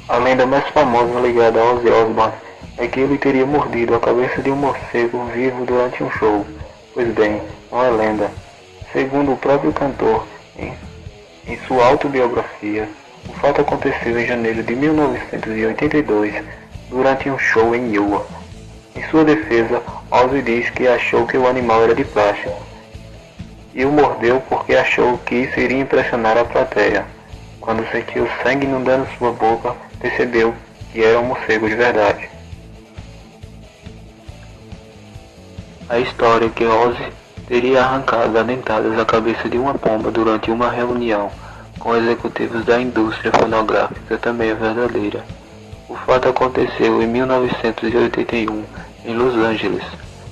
A lenda mais famosa ligada a Ozzy Osbourne é que ele teria mordido a cabeça de um morcego vivo durante um show. Pois bem, não é lenda. Segundo o próprio cantor, em sua autobiografia, o fato aconteceu em janeiro de 1982, durante um show em Iowa. Em sua defesa, Ozzy diz que achou que o animal era de plástico e o mordeu porque achou que isso iria impressionar a plateia. Quando sentiu sangue inundando sua boca, percebeu que era um morcego de verdade. A história que Ozzy teria arrancado a dentadas a cabeça de uma pomba durante uma reunião com executivos da indústria fonográfica também é verdadeira. O fato aconteceu em 1981, em Los Angeles.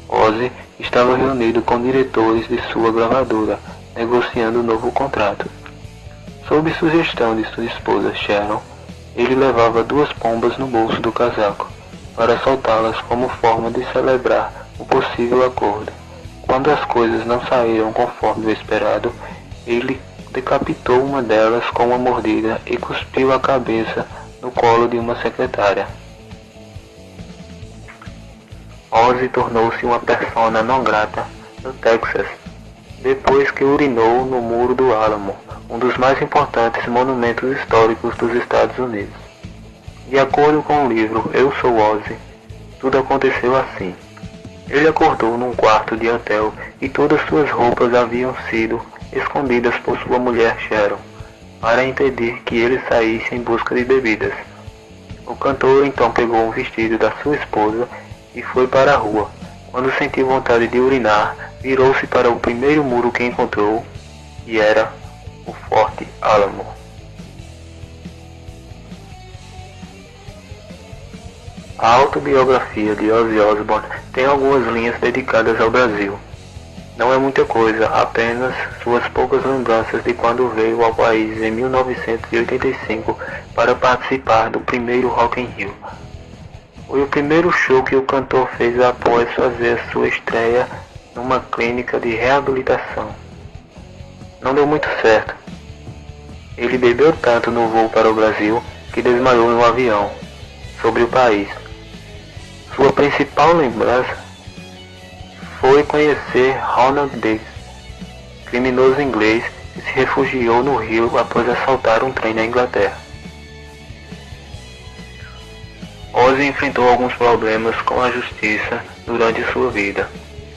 Ozzy estava reunido com diretores de sua gravadora, negociando um novo contrato. Sob sugestão de sua esposa Sharon, ele levava 2 pombas no bolso do casaco, para soltá-las como forma de celebrar o possível acordo. Quando as coisas não saíram conforme o esperado, ele decapitou uma delas com uma mordida e cuspiu a cabeça no colo de uma secretária. Ozzy tornou-se uma persona não grata no Texas, depois que urinou no Muro do Álamo, um dos mais importantes monumentos históricos dos Estados Unidos. De acordo com o livro Eu Sou Ozzy, tudo aconteceu assim. Ele acordou num quarto de hotel e todas suas roupas haviam sido escondidas por sua mulher Sharon, para impedir que ele saísse em busca de bebidas. O cantor então pegou um vestido da sua esposa e foi para a rua. Quando sentiu vontade de urinar, virou-se para o primeiro muro que encontrou, e era o Forte Alamo. A autobiografia de Ozzy Osbourne tem algumas linhas dedicadas ao Brasil. Não é muita coisa, apenas suas poucas lembranças de quando veio ao país em 1985 para participar do primeiro Rock in Rio. Foi o primeiro show que o cantor fez após fazer sua estreia numa clínica de reabilitação. Não deu muito certo. Ele bebeu tanto no voo para o Brasil que desmaiou no avião, sobre o país. Sua principal lembrança foi conhecer Ronald Davis, criminoso inglês que se refugiou no Rio após assaltar um trem na Inglaterra. Ozzy enfrentou alguns problemas com a justiça durante sua vida.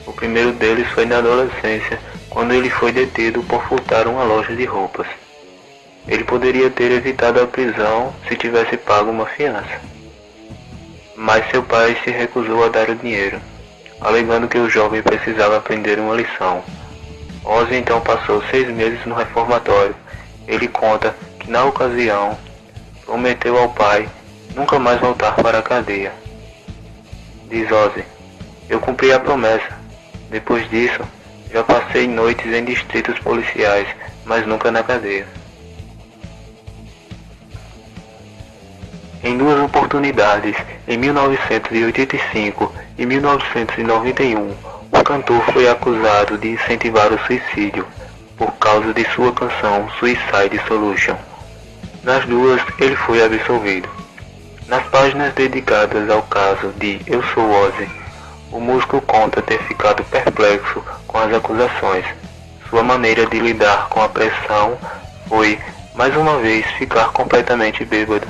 O primeiro deles foi na adolescência, quando ele foi detido por furtar uma loja de roupas. Ele poderia ter evitado a prisão se tivesse pago uma fiança, mas seu pai se recusou a dar o dinheiro, alegando que o jovem precisava aprender uma lição. Ozzy então passou 6 meses no reformatório. Ele conta que na ocasião prometeu ao pai nunca mais voltar para a cadeia. Diz Ozzy: "Eu cumpri a promessa. Depois disso, já passei noites em distritos policiais, mas nunca na cadeia." Em 2 oportunidades, em 1985 e 1991, o cantor foi acusado de incentivar o suicídio por causa de sua canção Suicide Solution. Nas duas, ele foi absolvido. Nas páginas dedicadas ao caso de Eu Sou Ozzy, o músico conta ter ficado perplexo com as acusações. Sua maneira de lidar com a pressão foi, mais uma vez, ficar completamente bêbado.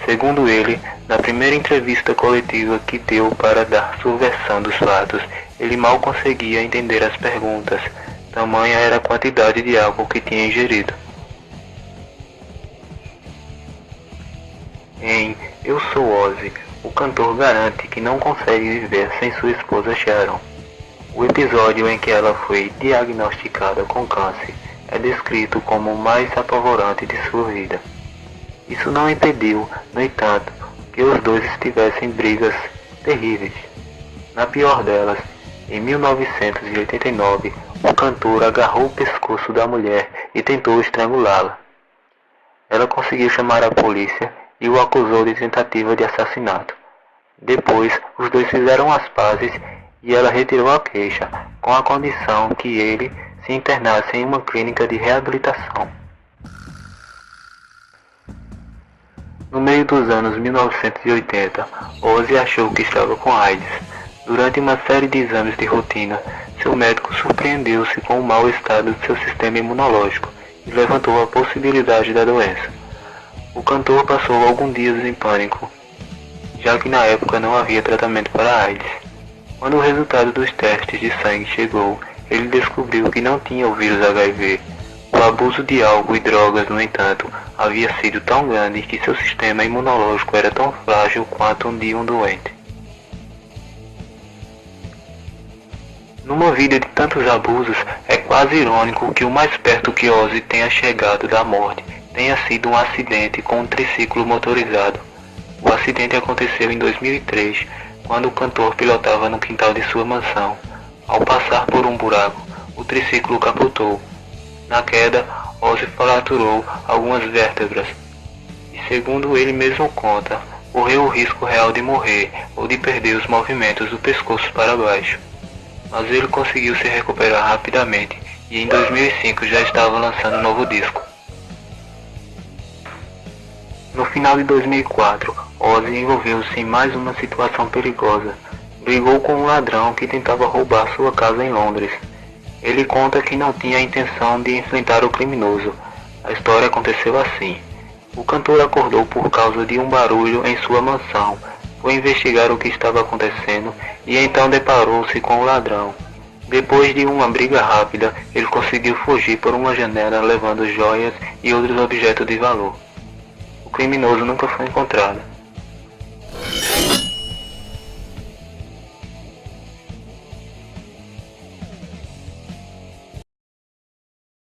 Segundo ele, na primeira entrevista coletiva que deu para dar sua versão dos fatos, ele mal conseguia entender as perguntas, tamanha era a quantidade de álcool que tinha ingerido. Em Eu Sou Ozzy, o cantor garante que não consegue viver sem sua esposa Sharon. O episódio em que ela foi diagnosticada com câncer é descrito como o mais apavorante de sua vida. Isso não impediu, no entanto, que os dois estivessem em brigas terríveis. Na pior delas, em 1989, o cantor agarrou o pescoço da mulher e tentou estrangulá-la. Ela conseguiu chamar a polícia e o acusou de tentativa de assassinato. Depois, os dois fizeram as pazes e ela retirou a queixa, com a condição que ele se internasse em uma clínica de reabilitação. No meio dos anos 1980, Ozzy achou que estava com AIDS. Durante uma série de exames de rotina, seu médico surpreendeu-se com o mau estado de seu sistema imunológico e levantou a possibilidade da doença. O cantor passou alguns dias em pânico, já que na época não havia tratamento para a AIDS. Quando o resultado dos testes de sangue chegou, ele descobriu que não tinha o vírus HIV. O abuso de álcool e drogas, no entanto, havia sido tão grande que seu sistema imunológico era tão frágil quanto o de um doente. Numa vida de tantos abusos, é quase irônico que o mais perto que Ozzy tenha chegado da morte tenha sido um acidente com um triciclo motorizado. O acidente aconteceu em 2003, quando o cantor pilotava no quintal de sua mansão. Ao passar por um buraco, o triciclo capotou. Na queda, Ozzy fraturou algumas vértebras e, segundo ele mesmo conta, correu o risco real de morrer ou de perder os movimentos do pescoço para baixo. Mas ele conseguiu se recuperar rapidamente e em 2005 já estava lançando um novo disco. No final de 2004, Ozzy envolveu-se em mais uma situação perigosa. Brigou com um ladrão que tentava roubar sua casa em Londres. Ele conta que não tinha a intenção de enfrentar o criminoso. A história aconteceu assim. O cantor acordou por causa de um barulho em sua mansão, foi investigar o que estava acontecendo e então deparou-se com o ladrão. Depois de uma briga rápida, ele conseguiu fugir por uma janela levando joias e outros objetos de valor. O criminoso nunca foi encontrado.